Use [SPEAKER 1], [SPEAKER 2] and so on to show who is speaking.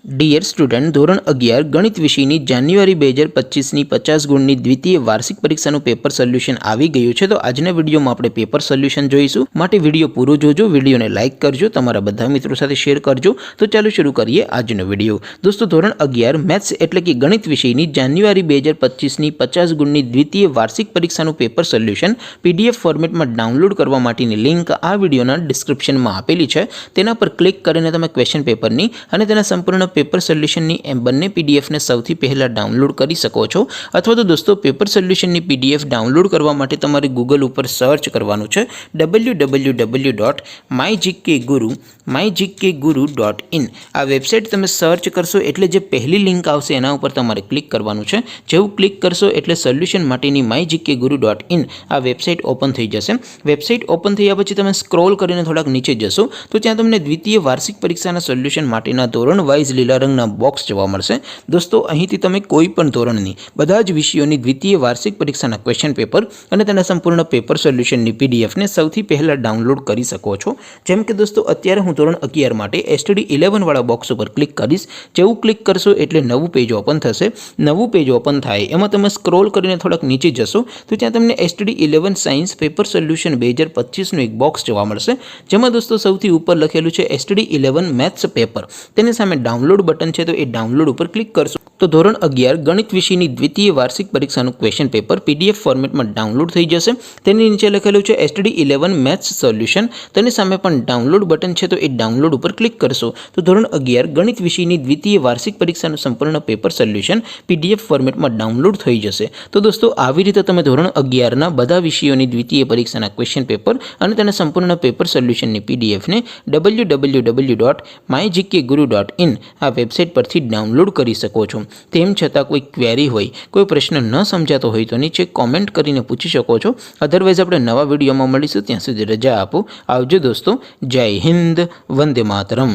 [SPEAKER 1] Dear student, ધોરણ 11 ગણિત વિષયની જાન્યુઆરી 2025ની 50 ગુણની દ્વિતીય વાર્ષિક પરીક્ષાનું પેપર સોલ્યુશન આવી ગયું છે. તો આજના વિડીયોમાં આપણે પેપર સોલ્યુશન જોઈશું. માટે વિડીયો પૂરો જોજો, વિડીયોને લાઇક કરજો, તમારા બધા મિત્રો સાથે શેર કરજો. તો ચાલો શરૂ કરીએ આજનો વિડીયો. દોસ્તો, ધોરણ 11 મેથ્સ એટલે કે ગણિત વિષયની જાન્યુઆરી 2025ની 50 ગુણની દ્વિતીય વાર્ષિક પરીક્ષાનું પેપર સોલ્યુશન પીડીએફ ફોર્મેટમાં ડાઉનલોડ કરવા માટેની લિંક આ વિડીયોના ડિસ્ક્રિપ્શનમાં આપેલી છે. તેના પર ક્લિક કરીને તમે ક્વેશ્ચન પેપરની અને તેના સંપૂર્ણ પેપર સોલ્યુશનની બંને પીડીએફને સૌથી પહેલાં ડાઉનલોડ કરી શકો છો. અથવા તો દોસ્તો, પેપર સોલ્યુશનની પીડીએફ ડાઉનલોડ કરવા માટે તમારે ગૂગલ ઉપર સર્ચ કરવાનું છે www.mygkguru.in. આ વેબસાઇટ તમે સર્ચ કરશો એટલે જે પહેલી લિંક આવશે એના ઉપર તમારે ક્લિક કરવાનું છે. જેવું ક્લિક કરશો એટલે સોલ્યુશન માટેની mygkguru.in આ વેબસાઇટ ઓપન થઈ જશે. વેબસાઇટ ઓપન થયા પછી તમે સ્ક્રોલ કરીને થોડાક નીચે જશો તો ત્યાં તમને દ્વિતીય વાર્ષિક પરીક્ષાના સોલ્યુશન માટેના ધોરણ વાઇઝ લીલા રંગના બોક્સ જોવા મળશે. દોસ્તો, અહીંથી તમે કોઈ પણ ધોરણની બધા જ વિષયોની દ્વિતીય વાર્ષિક પરીક્ષાના ક્વેશ્ચન પેપર અને તેના સંપૂર્ણ પેપર સોલ્યુશનની પીડીએફને સૌથી પહેલાં ડાઉનલોડ કરી શકો છો. જેમ કે દોસ્તો, અત્યારે હું ધોરણ 11 માટે STD 11 વાળા બોક્સ ઉપર ક્લિક કરીશ. જેવું ક્લિક કરશો એટલે નવું પેજ ઓપન થશે. નવું પેજ ઓપન થાય એમાં તમે સ્ક્રોલ કરીને થોડાક નીચે જશો તો ત્યાં તમને STD 11 સાયન્સ પેપર સોલ્યુશન 2025નું એક બોક્સ જોવા મળશે. જેમાં દોસ્તો સૌથી ઉપર લખેલું છે STD 11 મેથ્સ પેપર. તેની સામે ડાઉનલોડ બટન છે, તો એ ડાઉનલોડ ઉપર ક્લિક કરશો તો ધોરણ 11 ગણિત વિષયની દ્વિતીય વાર્ષિક પરીક્ષાનું ક્વેશ્ચન પેપર પીડીએફ ફોર્મેટમાં ડાઉનલોડ થઈ જશે. તેની નીચે લખેલું છે STD 11 મેથ્સ સોલ્યુશન. તેની સામે પણ ડાઉનલોડ બટન છે, તો એ ડાઉનલોડ ઉપર ક્લિક કરશો તો ધોરણ 11 ગણિત વિષયની દ્વિતીય વાર્ષિક પરીક્ષાનું સંપૂર્ણ પેપર સોલ્યુશન પીડીએફ ફોર્મેટમાં ડાઉનલોડ થઈ જશે. તો દોસ્તો, આવી રીતે તમે ધોરણ 11ના બધા વિષયોની દ્વિતીય પરીક્ષાના ક્વેશ્ચન પેપર અને તેના સંપૂર્ણ પેપર સોલ્યુશનની પીડીએફને www.mygkguru.in આ વેબસાઇટ પરથી ડાઉનલોડ કરી શકો છો. તેમ છતાં કોઈ ક્વેરી હોય, કોઈ પ્રશ્ન ન સમજાતો હોય તો નીચે કોમેન્ટ કરીને પૂછી શકો છો. અધરવાઇઝ આપણે નવા વિડીયોમાં મળીશું. ત્યાં સુધી રજા આપો. આવજો દોસ્તો. જય હિન્દ. વંદે માતરમ.